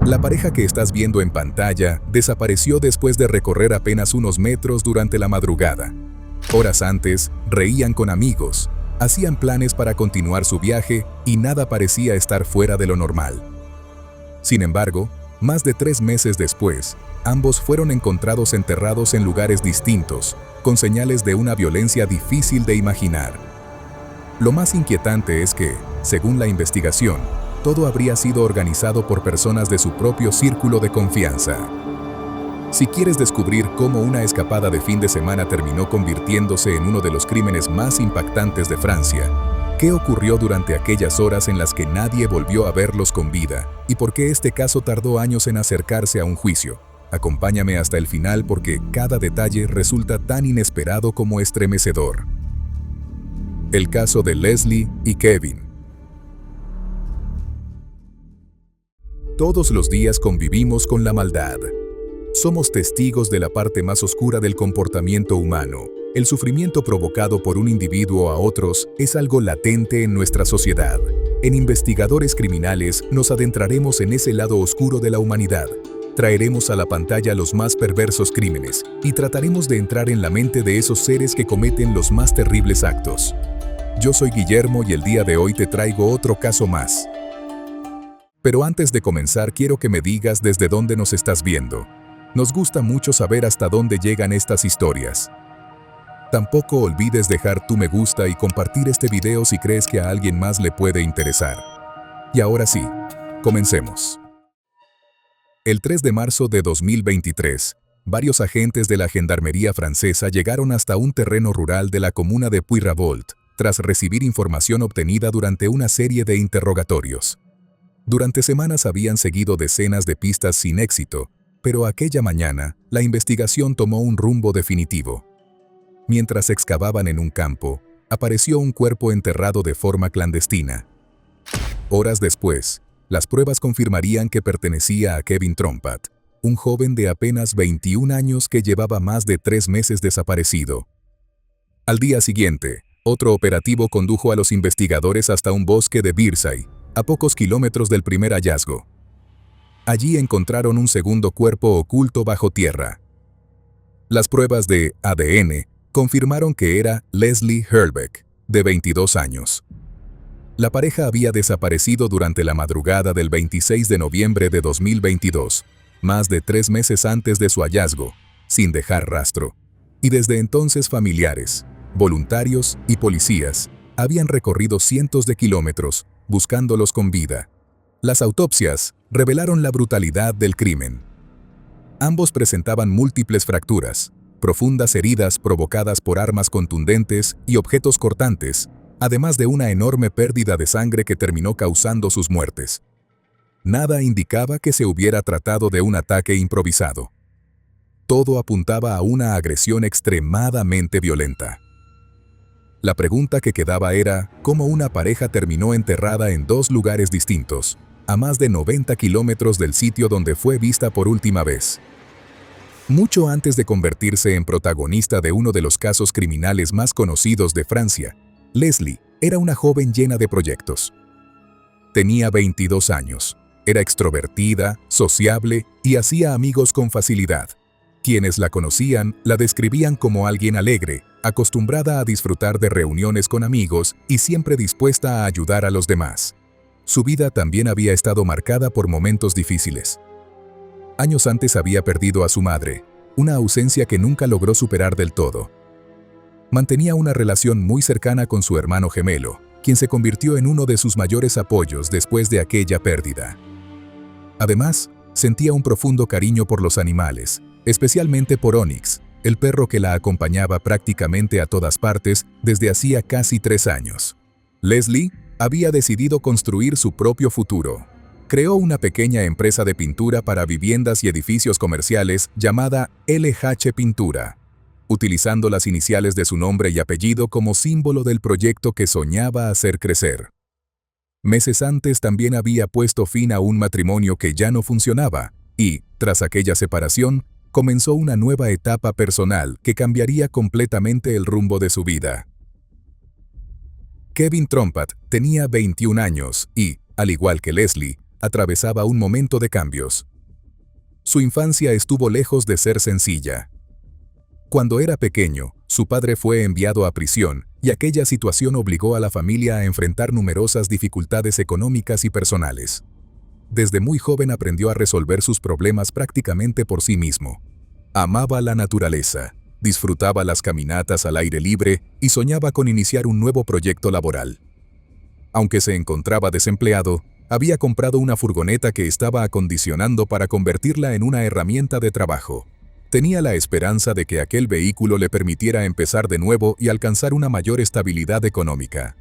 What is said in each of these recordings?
La pareja que estás viendo en pantalla desapareció después de recorrer apenas unos metros durante la madrugada. Horas antes, reían con amigos, hacían planes para continuar su viaje y nada parecía estar fuera de lo normal. Sin embargo, más de 3 meses después, ambos fueron encontrados enterrados en lugares distintos, con señales de una violencia difícil de imaginar. Lo más inquietante es que, según la investigación, todo habría sido organizado por personas de su propio círculo de confianza. Si quieres descubrir cómo una escapada de fin de semana terminó convirtiéndose en uno de los crímenes más impactantes de Francia, ¿qué ocurrió durante aquellas horas en las que nadie volvió a verlos con vida? ¿Y por qué este caso tardó años en acercarse a un juicio? Acompáñame hasta el final porque cada detalle resulta tan inesperado como estremecedor. El caso de Leslie y Kevin. Todos los días convivimos con la maldad. Somos testigos de la parte más oscura del comportamiento humano. El sufrimiento provocado por un individuo a otros es algo latente en nuestra sociedad. En Investigadores Criminales nos adentraremos en ese lado oscuro de la humanidad. Traeremos a la pantalla los más perversos crímenes y trataremos de entrar en la mente de esos seres que cometen los más terribles actos. Yo soy Guillermo y el día de hoy te traigo otro caso más. Pero antes de comenzar quiero que me digas desde dónde nos estás viendo. Nos gusta mucho saber hasta dónde llegan estas historias. Tampoco olvides dejar tu me gusta y compartir este video si crees que a alguien más le puede interesar. Y ahora sí, comencemos. El 3 de marzo de 2023, varios agentes de la Gendarmería francesa llegaron hasta un terreno rural de la comuna de Puyrault, tras recibir información obtenida durante una serie de interrogatorios. Durante semanas habían seguido decenas de pistas sin éxito, pero aquella mañana, la investigación tomó un rumbo definitivo. Mientras excavaban en un campo, apareció un cuerpo enterrado de forma clandestina. Horas después, las pruebas confirmarían que pertenecía a Kevin Trompat, un joven de apenas 21 años que llevaba más de 3 meses desaparecido. Al día siguiente, otro operativo condujo a los investigadores hasta un bosque de Birsay, a pocos kilómetros del primer hallazgo. Allí encontraron un segundo cuerpo oculto bajo tierra. Las pruebas de ADN confirmaron que era Leslie Herbeck, de 22 años. La pareja había desaparecido durante la madrugada del 26 de noviembre de 2022, más de 3 meses antes de su hallazgo, sin dejar rastro. Y desde entonces familiares, voluntarios y policías habían recorrido cientos de kilómetros buscándolos con vida. Las autopsias revelaron la brutalidad del crimen. Ambos presentaban múltiples fracturas, profundas heridas provocadas por armas contundentes y objetos cortantes, además de una enorme pérdida de sangre que terminó causando sus muertes. Nada indicaba que se hubiera tratado de un ataque improvisado. Todo apuntaba a una agresión extremadamente violenta. La pregunta que quedaba era cómo una pareja terminó enterrada en 2 lugares distintos, a más de 90 kilómetros del sitio donde fue vista por última vez. Mucho antes de convertirse en protagonista de uno de los casos criminales más conocidos de Francia, Leslie era una joven llena de proyectos. Tenía 22 años, era extrovertida, sociable y hacía amigos con facilidad. Quienes la conocían la describían como alguien alegre, acostumbrada a disfrutar de reuniones con amigos y siempre dispuesta a ayudar a los demás. Su vida también había estado marcada por momentos difíciles. Años antes había perdido a su madre, una ausencia que nunca logró superar del todo. Mantenía una relación muy cercana con su hermano gemelo, quien se convirtió en uno de sus mayores apoyos después de aquella pérdida. Además, sentía un profundo cariño por los animales, especialmente por Onyx, el perro que la acompañaba prácticamente a todas partes desde hacía casi 3 años. Leslie había decidido construir su propio futuro. Creó una pequeña empresa de pintura para viviendas y edificios comerciales llamada LH Pintura, utilizando las iniciales de su nombre y apellido como símbolo del proyecto que soñaba hacer crecer. Meses antes también había puesto fin a un matrimonio que ya no funcionaba y, tras aquella separación, comenzó una nueva etapa personal que cambiaría completamente el rumbo de su vida. Kevin Trompat tenía 21 años y, al igual que Leslie, atravesaba un momento de cambios. Su infancia estuvo lejos de ser sencilla. Cuando era pequeño, su padre fue enviado a prisión, y aquella situación obligó a la familia a enfrentar numerosas dificultades económicas y personales. Desde muy joven aprendió a resolver sus problemas prácticamente por sí mismo. Amaba la naturaleza, disfrutaba las caminatas al aire libre y soñaba con iniciar un nuevo proyecto laboral. Aunque se encontraba desempleado, había comprado una furgoneta que estaba acondicionando para convertirla en una herramienta de trabajo. Tenía la esperanza de que aquel vehículo le permitiera empezar de nuevo y alcanzar una mayor estabilidad económica.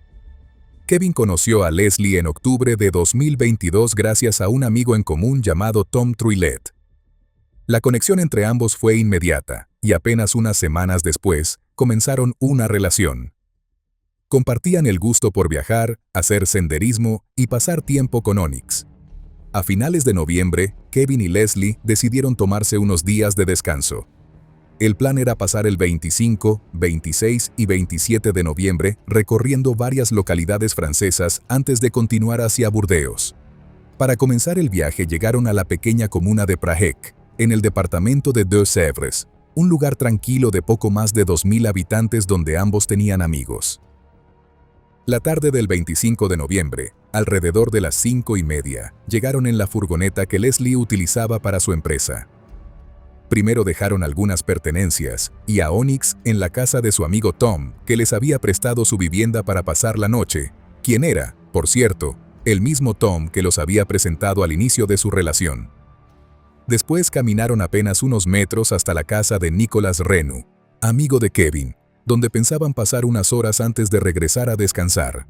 Kevin conoció a Leslie en octubre de 2022 gracias a un amigo en común llamado Tom Truillet. La conexión entre ambos fue inmediata, y apenas unas semanas después, comenzaron una relación. Compartían el gusto por viajar, hacer senderismo y pasar tiempo con Onyx. A finales de noviembre, Kevin y Leslie decidieron tomarse unos días de descanso. El plan era pasar el 25, 26 y 27 de noviembre recorriendo varias localidades francesas antes de continuar hacia Burdeos. Para comenzar el viaje llegaron a la pequeña comuna de Prahec, en el departamento de Deux-Sèvres, un lugar tranquilo de poco más de 2.000 habitantes donde ambos tenían amigos. La tarde del 25 de noviembre, alrededor de las 5:30, llegaron en la furgoneta que Leslie utilizaba para su empresa. Primero dejaron algunas pertenencias, y a Onyx en la casa de su amigo Tom, que les había prestado su vivienda para pasar la noche, quien era, por cierto, el mismo Tom que los había presentado al inicio de su relación. Después caminaron apenas unos metros hasta la casa de Nicolas Renu, amigo de Kevin, donde pensaban pasar unas horas antes de regresar a descansar.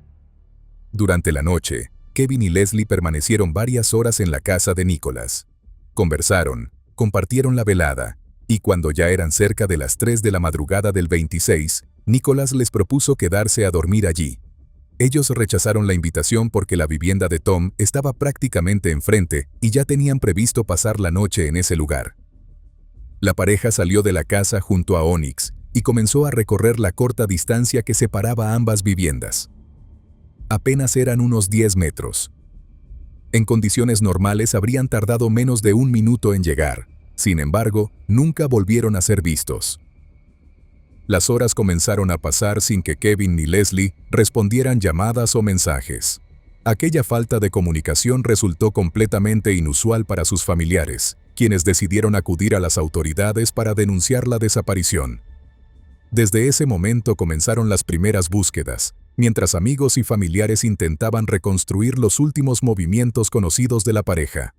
Durante la noche, Kevin y Leslie permanecieron varias horas en la casa de Nicolas. Conversaron, compartieron la velada, y cuando ya eran cerca de las 3 de la madrugada del 26, Nicolas les propuso quedarse a dormir allí. Ellos rechazaron la invitación porque la vivienda de Tom estaba prácticamente enfrente y ya tenían previsto pasar la noche en ese lugar. La pareja salió de la casa junto a Onyx y comenzó a recorrer la corta distancia que separaba ambas viviendas. Apenas eran unos 10 metros. En condiciones normales habrían tardado menos de 1 minuto en llegar. Sin embargo, nunca volvieron a ser vistos. Las horas comenzaron a pasar sin que Kevin ni Leslie respondieran llamadas o mensajes. Aquella falta de comunicación resultó completamente inusual para sus familiares, quienes decidieron acudir a las autoridades para denunciar la desaparición. Desde ese momento comenzaron las primeras búsquedas, mientras amigos y familiares intentaban reconstruir los últimos movimientos conocidos de la pareja.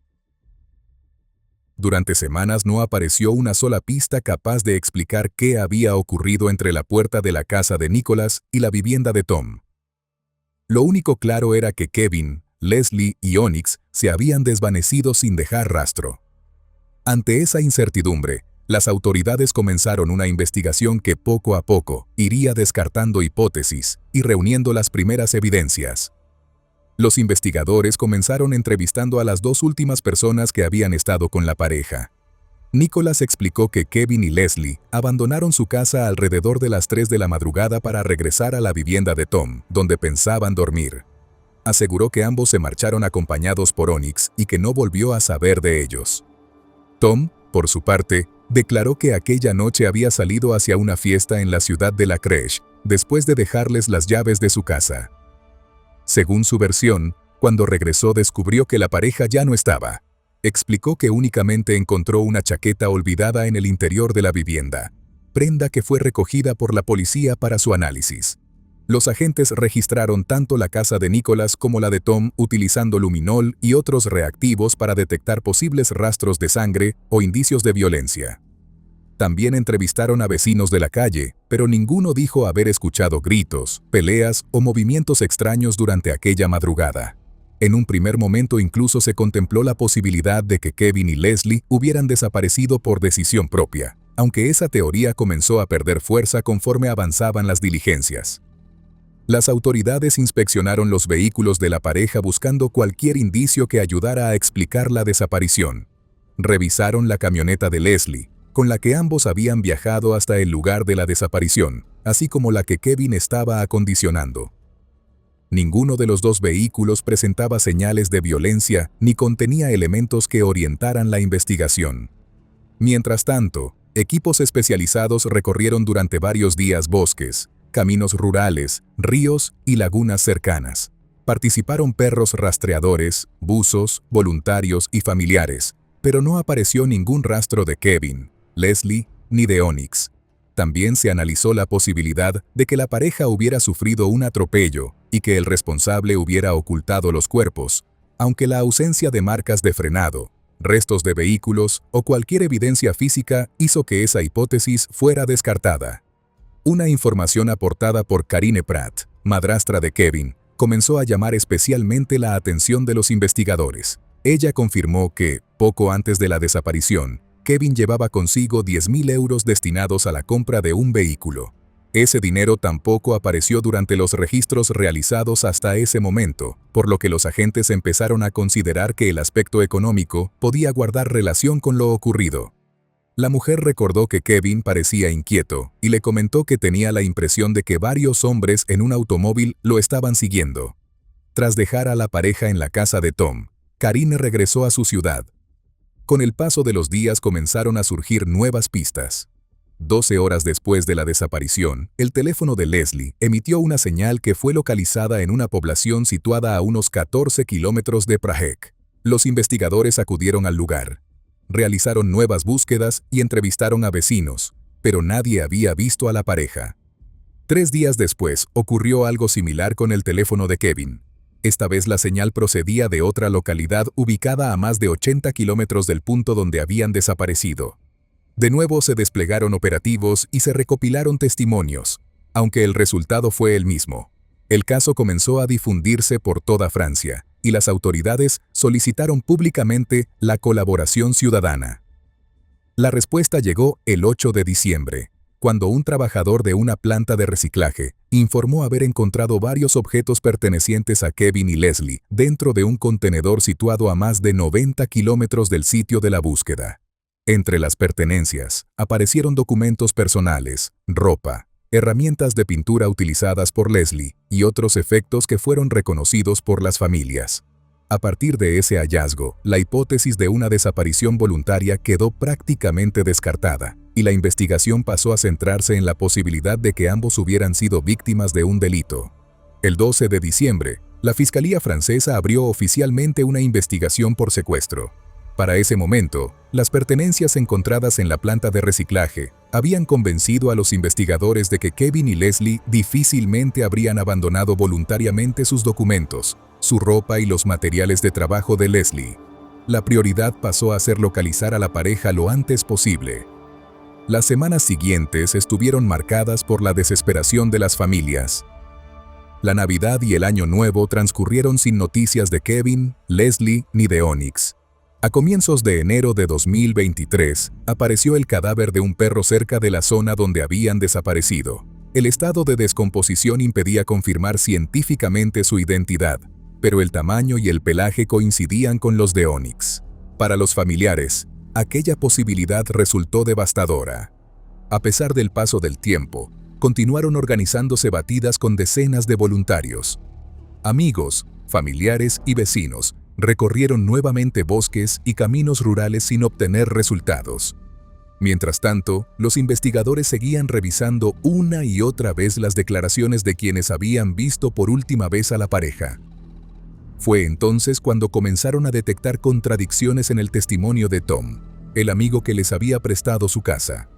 Durante semanas no apareció una sola pista capaz de explicar qué había ocurrido entre la puerta de la casa de Nicolas y la vivienda de Tom. Lo único claro era que Kevin, Leslie y Onyx se habían desvanecido sin dejar rastro. Ante esa incertidumbre, las autoridades comenzaron una investigación que poco a poco iría descartando hipótesis y reuniendo las primeras evidencias. Los investigadores comenzaron entrevistando a las 2 últimas personas que habían estado con la pareja. Nicolas explicó que Kevin y Leslie abandonaron su casa alrededor de las 3 de la madrugada para regresar a la vivienda de Tom, donde pensaban dormir. Aseguró que ambos se marcharon acompañados por Onyx y que no volvió a saber de ellos. Tom, por su parte, declaró que aquella noche había salido hacia una fiesta en la ciudad de La Crèche, después de dejarles las llaves de su casa. Según su versión, cuando regresó descubrió que la pareja ya no estaba. Explicó que únicamente encontró una chaqueta olvidada en el interior de la vivienda, prenda que fue recogida por la policía para su análisis. Los agentes registraron tanto la casa de Nicolas como la de Tom utilizando luminol y otros reactivos para detectar posibles rastros de sangre o indicios de violencia. También entrevistaron a vecinos de la calle, pero ninguno dijo haber escuchado gritos, peleas o movimientos extraños durante aquella madrugada. En un primer momento incluso se contempló la posibilidad de que Kevin y Leslie hubieran desaparecido por decisión propia, aunque esa teoría comenzó a perder fuerza conforme avanzaban las diligencias. Las autoridades inspeccionaron los vehículos de la pareja buscando cualquier indicio que ayudara a explicar la desaparición. Revisaron la camioneta de Leslie, con la que ambos habían viajado hasta el lugar de la desaparición, así como la que Kevin estaba acondicionando. Ninguno de los dos vehículos presentaba señales de violencia ni contenía elementos que orientaran la investigación. Mientras tanto, equipos especializados recorrieron durante varios días bosques, caminos rurales, ríos y lagunas cercanas. Participaron perros rastreadores, buzos, voluntarios y familiares, pero no apareció ningún rastro de Kevin, Leslie ni de Onyx. También se analizó la posibilidad de que la pareja hubiera sufrido un atropello y que el responsable hubiera ocultado los cuerpos, aunque la ausencia de marcas de frenado, restos de vehículos o cualquier evidencia física hizo que esa hipótesis fuera descartada. Una información aportada por Karine Pratt, madrastra de Kevin, comenzó a llamar especialmente la atención de los investigadores. Ella confirmó que, poco antes de la desaparición, Kevin llevaba consigo 10.000 euros destinados a la compra de un vehículo. Ese dinero tampoco apareció durante los registros realizados hasta ese momento, por lo que los agentes empezaron a considerar que el aspecto económico podía guardar relación con lo ocurrido. La mujer recordó que Kevin parecía inquieto y le comentó que tenía la impresión de que varios hombres en un automóvil lo estaban siguiendo. Tras dejar a la pareja en la casa de Tom, Karine regresó a su ciudad. Con el paso de los días comenzaron a surgir nuevas pistas. 12 horas después de la desaparición, el teléfono de Leslie emitió una señal que fue localizada en una población situada a unos 14 kilómetros de Prague. Los investigadores acudieron al lugar. Realizaron nuevas búsquedas y entrevistaron a vecinos, pero nadie había visto a la pareja. 3 días después ocurrió algo similar con el teléfono de Kevin. Esta vez la señal procedía de otra localidad ubicada a más de 80 kilómetros del punto donde habían desaparecido. De nuevo se desplegaron operativos y se recopilaron testimonios, aunque el resultado fue el mismo. El caso comenzó a difundirse por toda Francia, y las autoridades solicitaron públicamente la colaboración ciudadana. La respuesta llegó el 8 de diciembre, cuando un trabajador de una planta de reciclaje informó haber encontrado varios objetos pertenecientes a Kevin y Leslie dentro de un contenedor situado a más de 90 kilómetros del sitio de la búsqueda. Entre las pertenencias aparecieron documentos personales, ropa, herramientas de pintura utilizadas por Leslie y otros efectos que fueron reconocidos por las familias. A partir de ese hallazgo, la hipótesis de una desaparición voluntaria quedó prácticamente descartada, y la investigación pasó a centrarse en la posibilidad de que ambos hubieran sido víctimas de un delito. El 12 de diciembre, la Fiscalía francesa abrió oficialmente una investigación por secuestro. Para ese momento, las pertenencias encontradas en la planta de reciclaje habían convencido a los investigadores de que Kevin y Leslie difícilmente habrían abandonado voluntariamente sus documentos, su ropa y los materiales de trabajo de Leslie. La prioridad pasó a ser localizar a la pareja lo antes posible. Las semanas siguientes estuvieron marcadas por la desesperación de las familias. La Navidad y el Año Nuevo transcurrieron sin noticias de Kevin, Leslie ni de Onyx. A comienzos de enero de 2023, apareció el cadáver de un perro cerca de la zona donde habían desaparecido. El estado de descomposición impedía confirmar científicamente su identidad, pero el tamaño y el pelaje coincidían con los de Onyx. Para los familiares, aquella posibilidad resultó devastadora. A pesar del paso del tiempo, continuaron organizándose batidas con decenas de voluntarios. Amigos, familiares y vecinos recorrieron nuevamente bosques y caminos rurales sin obtener resultados. Mientras tanto, los investigadores seguían revisando una y otra vez las declaraciones de quienes habían visto por última vez a la pareja. Fue entonces cuando comenzaron a detectar contradicciones en el testimonio de Tom, el amigo que les había prestado su casa.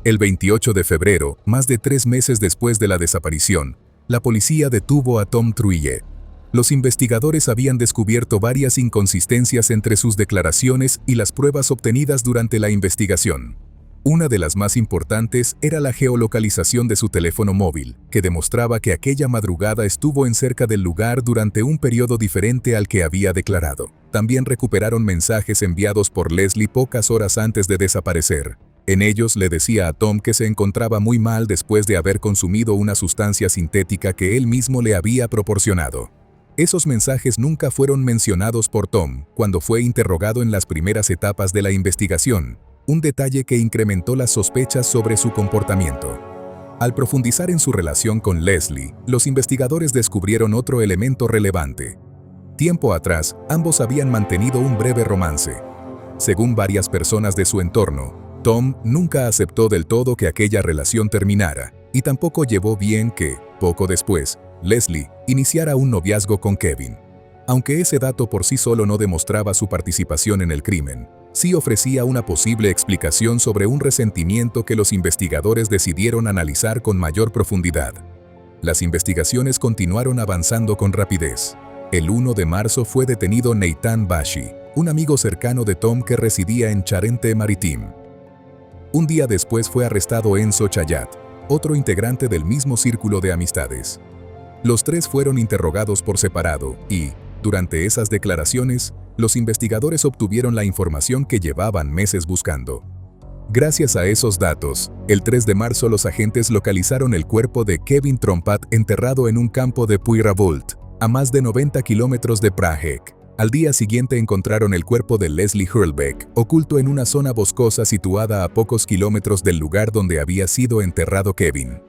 El 28 de febrero, más de 3 meses después de la desaparición, la policía detuvo a Tom Trouillet. Los investigadores habían descubierto varias inconsistencias entre sus declaraciones y las pruebas obtenidas durante la investigación. Una de las más importantes era la geolocalización de su teléfono móvil, que demostraba que aquella madrugada estuvo en cerca del lugar durante un periodo diferente al que había declarado. También recuperaron mensajes enviados por Leslie pocas horas antes de desaparecer. En ellos le decía a Tom que se encontraba muy mal después de haber consumido una sustancia sintética que él mismo le había proporcionado. Esos mensajes nunca fueron mencionados por Tom cuando fue interrogado en las primeras etapas de la investigación, un detalle que incrementó las sospechas sobre su comportamiento. Al profundizar en su relación con Leslie, los investigadores descubrieron otro elemento relevante. Tiempo atrás, ambos habían mantenido un breve romance. Según varias personas de su entorno, Tom nunca aceptó del todo que aquella relación terminara, y tampoco llevó bien que, poco después, Leslie iniciara un noviazgo con Kevin. Aunque ese dato por sí solo no demostraba su participación en el crimen, sí ofrecía una posible explicación sobre un resentimiento que los investigadores decidieron analizar con mayor profundidad. Las investigaciones continuaron avanzando con rapidez. El 1 de marzo fue detenido Nathan Bashi, un amigo cercano de Tom que residía en Charente-Maritime. Un día después fue arrestado Enzo Chayat, otro integrante del mismo círculo de amistades. Los tres fueron interrogados por separado y, durante esas declaraciones, los investigadores obtuvieron la información que llevaban meses buscando. Gracias a esos datos, el 3 de marzo los agentes localizaron el cuerpo de Kevin Trompat enterrado en un campo de Puyrault, a más de 90 kilómetros de Prague. Al día siguiente encontraron el cuerpo de Leslie Hurlbeck, oculto en una zona boscosa situada a pocos kilómetros del lugar donde había sido enterrado Kevin.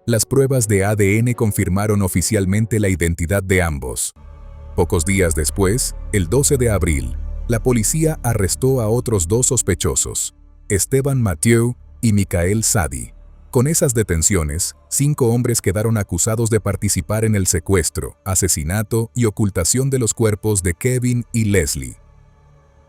Las pruebas de ADN confirmaron oficialmente la identidad de ambos. Pocos días después, el 12 de abril, la policía arrestó a otros dos sospechosos, Esteban Mathieu y Michael Sadi. Con esas detenciones, 5 hombres quedaron acusados de participar en el secuestro, asesinato y ocultación de los cuerpos de Kevin y Leslie.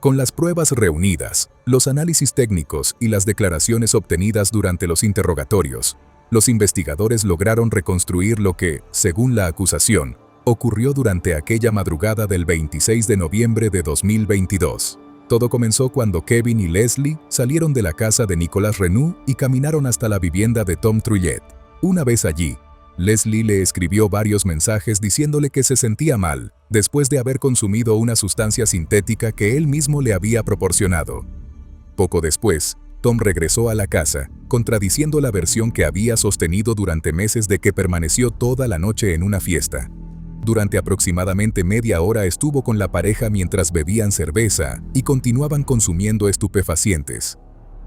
Con las pruebas reunidas, los análisis técnicos y las declaraciones obtenidas durante los interrogatorios, los investigadores lograron reconstruir lo que, según la acusación, ocurrió durante aquella madrugada del 26 de noviembre de 2022. Todo comenzó cuando Kevin y Leslie salieron de la casa de Nicolas Renaud y caminaron hasta la vivienda de Tom Trullet. Una vez allí, Leslie le escribió varios mensajes diciéndole que se sentía mal, después de haber consumido una sustancia sintética que él mismo le había proporcionado. Poco después, Tom regresó a la casa, contradiciendo la versión que había sostenido durante meses de que permaneció toda la noche en una fiesta. Durante aproximadamente media hora estuvo con la pareja mientras bebían cerveza y continuaban consumiendo estupefacientes.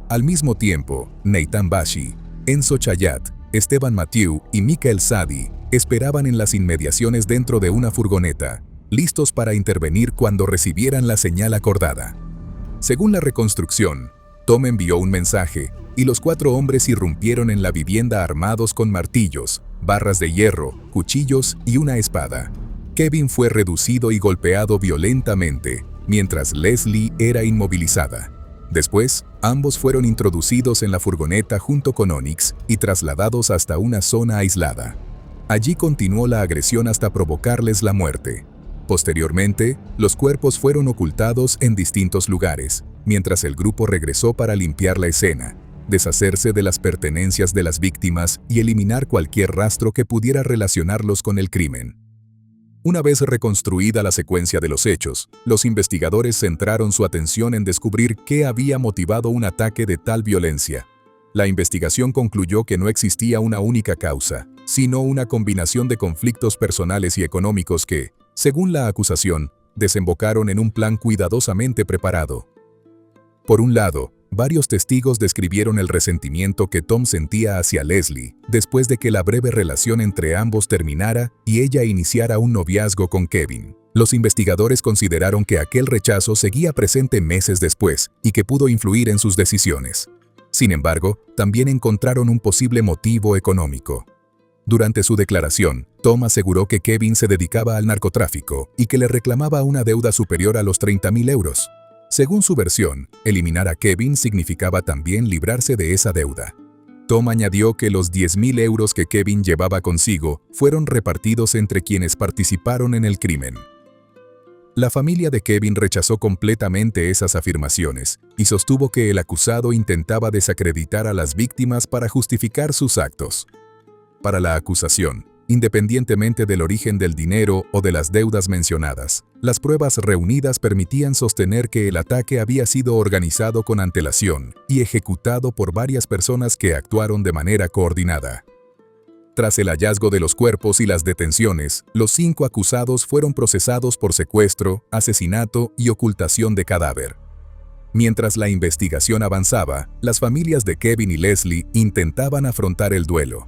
Al mismo tiempo, Nathan Bashi, Enzo Chayat, Esteban Mathieu y Michael Sadi esperaban en las inmediaciones dentro de una furgoneta, listos para intervenir cuando recibieran la señal acordada. Según la reconstrucción, Tom envió un mensaje y los 4 hombres irrumpieron en la vivienda armados con martillos, barras de hierro, cuchillos y una espada. Kevin fue reducido y golpeado violentamente, mientras Leslie era inmovilizada. Después, ambos fueron introducidos en la furgoneta junto con Onyx y trasladados hasta una zona aislada. Allí continuó la agresión hasta provocarles la muerte. Posteriormente, los cuerpos fueron ocultados en distintos lugares, mientras el grupo regresó para limpiar la escena, deshacerse de las pertenencias de las víctimas y eliminar cualquier rastro que pudiera relacionarlos con el crimen. Una vez reconstruida la secuencia de los hechos, los investigadores centraron su atención en descubrir qué había motivado un ataque de tal violencia. La investigación concluyó que no existía una única causa, sino una combinación de conflictos personales y económicos que, según la acusación, desembocaron en un plan cuidadosamente preparado. Por un lado, varios testigos describieron el resentimiento que Tom sentía hacia Leslie después de que la breve relación entre ambos terminara y ella iniciara un noviazgo con Kevin. Los investigadores consideraron que aquel rechazo seguía presente meses después y que pudo influir en sus decisiones. Sin embargo, también encontraron un posible motivo económico. Durante su declaración, Tom aseguró que Kevin se dedicaba al narcotráfico y que le reclamaba una deuda superior a los 30.000 euros. Según su versión, eliminar a Kevin significaba también librarse de esa deuda. Tom añadió que los 10.000 euros que Kevin llevaba consigo fueron repartidos entre quienes participaron en el crimen. La familia de Kevin rechazó completamente esas afirmaciones y sostuvo que el acusado intentaba desacreditar a las víctimas para justificar sus actos. Para la acusación, independientemente del origen del dinero o de las deudas mencionadas, las pruebas reunidas permitían sostener que el ataque había sido organizado con antelación y ejecutado por varias personas que actuaron de manera coordinada. Tras el hallazgo de los cuerpos y las detenciones, los 5 acusados fueron procesados por secuestro, asesinato y ocultación de cadáver. Mientras la investigación avanzaba, las familias de Kevin y Leslie intentaban afrontar el duelo.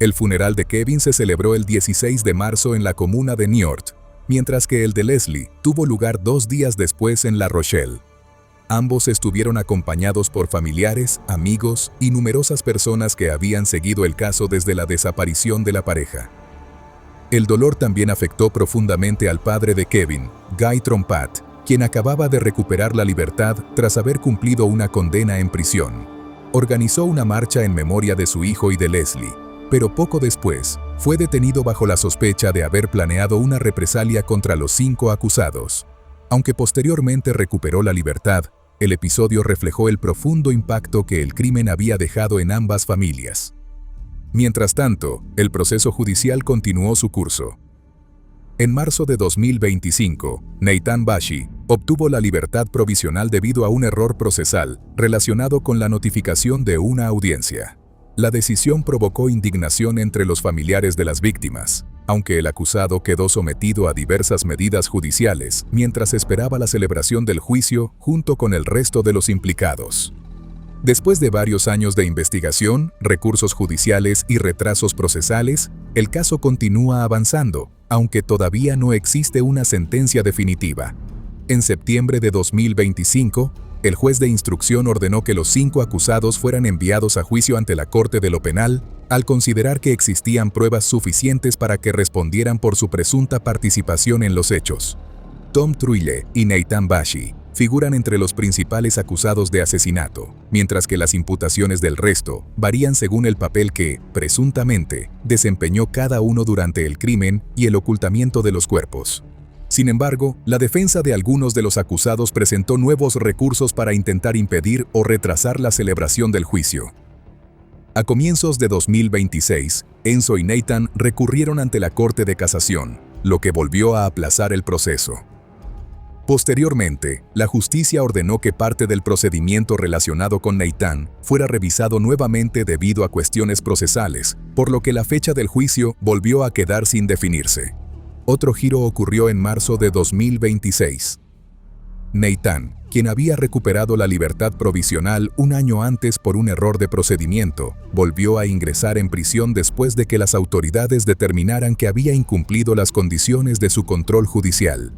El funeral de Kevin se celebró el 16 de marzo en la comuna de Niort, mientras que el de Leslie tuvo lugar 2 días después en La Rochelle. Ambos estuvieron acompañados por familiares, amigos y numerosas personas que habían seguido el caso desde la desaparición de la pareja. El dolor también afectó profundamente al padre de Kevin, Guy Trompat, quien acababa de recuperar la libertad tras haber cumplido una condena en prisión. Organizó una marcha en memoria de su hijo y de Leslie, pero poco después fue detenido bajo la sospecha de haber planeado una represalia contra los 5 acusados. Aunque posteriormente recuperó la libertad, el episodio reflejó el profundo impacto que el crimen había dejado en ambas familias. Mientras tanto, el proceso judicial continuó su curso. En marzo de 2025, Nathan Bashi obtuvo la libertad provisional debido a un error procesal relacionado con la notificación de una audiencia. La decisión provocó indignación entre los familiares de las víctimas, aunque el acusado quedó sometido a diversas medidas judiciales mientras esperaba la celebración del juicio junto con el resto de los implicados. Después de varios años de investigación, recursos judiciales y retrasos procesales, el caso continúa avanzando, aunque todavía no existe una sentencia definitiva. En septiembre de 2025, el juez de instrucción ordenó que los 5 acusados fueran enviados a juicio ante la Corte de lo Penal, al considerar que existían pruebas suficientes para que respondieran por su presunta participación en los hechos. Tom Truille y Nathan Bashi figuran entre los principales acusados de asesinato, mientras que las imputaciones del resto varían según el papel que, presuntamente, desempeñó cada uno durante el crimen y el ocultamiento de los cuerpos. Sin embargo, la defensa de algunos de los acusados presentó nuevos recursos para intentar impedir o retrasar la celebración del juicio. A comienzos de 2026, Enzo y Nathan recurrieron ante la Corte de Casación, lo que volvió a aplazar el proceso. Posteriormente, la justicia ordenó que parte del procedimiento relacionado con Nathan fuera revisado nuevamente debido a cuestiones procesales, por lo que la fecha del juicio volvió a quedar sin definirse. Otro giro ocurrió en marzo de 2026. Nathan, quien había recuperado la libertad provisional un año antes por un error de procedimiento, volvió a ingresar en prisión después de que las autoridades determinaran que había incumplido las condiciones de su control judicial.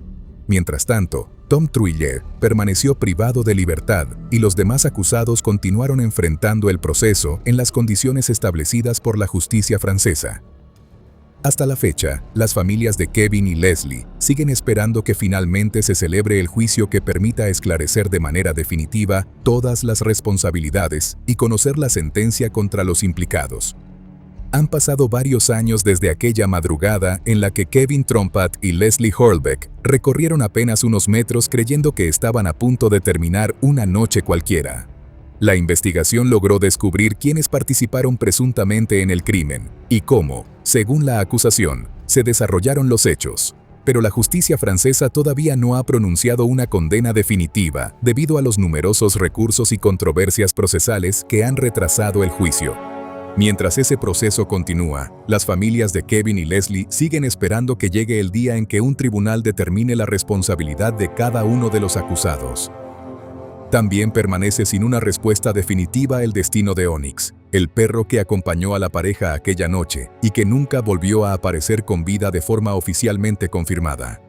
Mientras tanto, Tom Truille permaneció privado de libertad y los demás acusados continuaron enfrentando el proceso en las condiciones establecidas por la justicia francesa. Hasta la fecha, las familias de Kevin y Leslie siguen esperando que finalmente se celebre el juicio que permita esclarecer de manera definitiva todas las responsabilidades y conocer la sentencia contra los implicados. Han pasado varios años desde aquella madrugada en la que Kevin Trompat y Leslie Hurlbeck recorrieron apenas unos metros creyendo que estaban a punto de terminar una noche cualquiera. La investigación logró descubrir quiénes participaron presuntamente en el crimen y cómo, según la acusación, se desarrollaron los hechos. Pero la justicia francesa todavía no ha pronunciado una condena definitiva debido a los numerosos recursos y controversias procesales que han retrasado el juicio. Mientras ese proceso continúa, las familias de Kevin y Leslie siguen esperando que llegue el día en que un tribunal determine la responsabilidad de cada uno de los acusados. También permanece sin una respuesta definitiva el destino de Onyx, el perro que acompañó a la pareja aquella noche y que nunca volvió a aparecer con vida de forma oficialmente confirmada.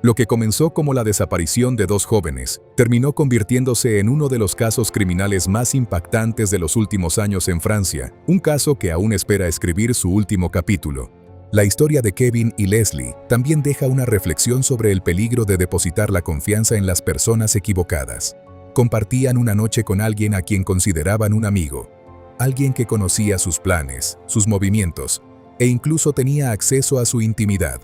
Lo que comenzó como la desaparición de 2 jóvenes, terminó convirtiéndose en uno de los casos criminales más impactantes de los últimos años en Francia, un caso que aún espera escribir su último capítulo. La historia de Kevin y Leslie también deja una reflexión sobre el peligro de depositar la confianza en las personas equivocadas. Compartían una noche con alguien a quien consideraban un amigo, alguien que conocía sus planes, sus movimientos, e incluso tenía acceso a su intimidad.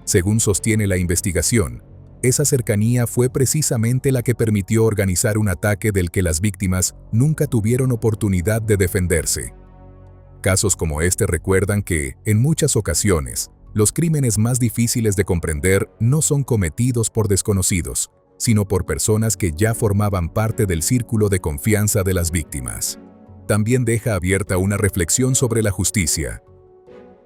Según sostiene la investigación, esa cercanía fue precisamente la que permitió organizar un ataque del que las víctimas nunca tuvieron oportunidad de defenderse. Casos como este recuerdan que, en muchas ocasiones, los crímenes más difíciles de comprender no son cometidos por desconocidos, sino por personas que ya formaban parte del círculo de confianza de las víctimas. También deja abierta una reflexión sobre la justicia.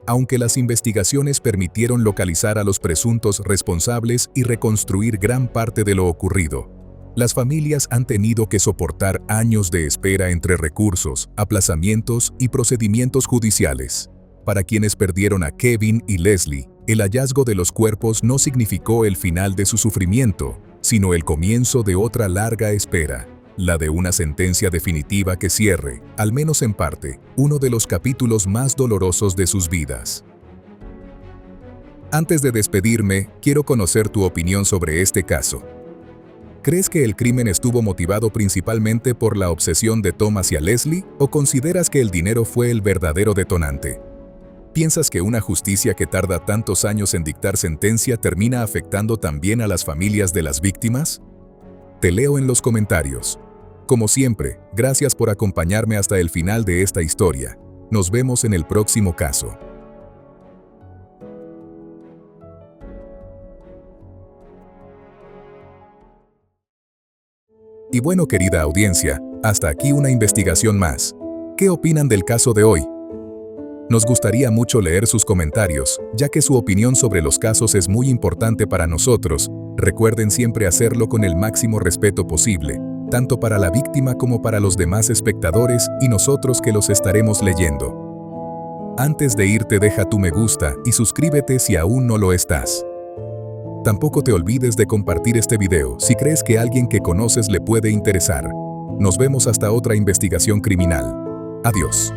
Aunque las investigaciones permitieron localizar a los presuntos responsables y reconstruir gran parte de lo ocurrido, Las familias han tenido que soportar años de espera entre recursos, aplazamientos y procedimientos judiciales. Para quienes perdieron a Kevin y Leslie, el hallazgo de los cuerpos no significó el final de su sufrimiento, sino el comienzo de otra larga espera, la de una sentencia definitiva que cierre, al menos en parte, uno de los capítulos más dolorosos de sus vidas. Antes de despedirme, quiero conocer tu opinión sobre este caso. ¿Crees que el crimen estuvo motivado principalmente por la obsesión de Tom hacia Leslie o consideras que el dinero fue el verdadero detonante? ¿Piensas que una justicia que tarda tantos años en dictar sentencia termina afectando también a las familias de las víctimas? Te leo en los comentarios. Como siempre, gracias por acompañarme hasta el final de esta historia. Nos vemos en el próximo caso. Y bueno, querida audiencia, hasta aquí una investigación más. ¿Qué opinan del caso de hoy? Nos gustaría mucho leer sus comentarios, ya que su opinión sobre los casos es muy importante para nosotros. Recuerden siempre hacerlo con el máximo respeto posible, tanto para la víctima como para los demás espectadores y nosotros que los estaremos leyendo. Antes de irte, deja tu me gusta y suscríbete si aún no lo estás. Tampoco te olvides de compartir este video si crees que a alguien que conoces le puede interesar. Nos vemos hasta otra investigación criminal. Adiós.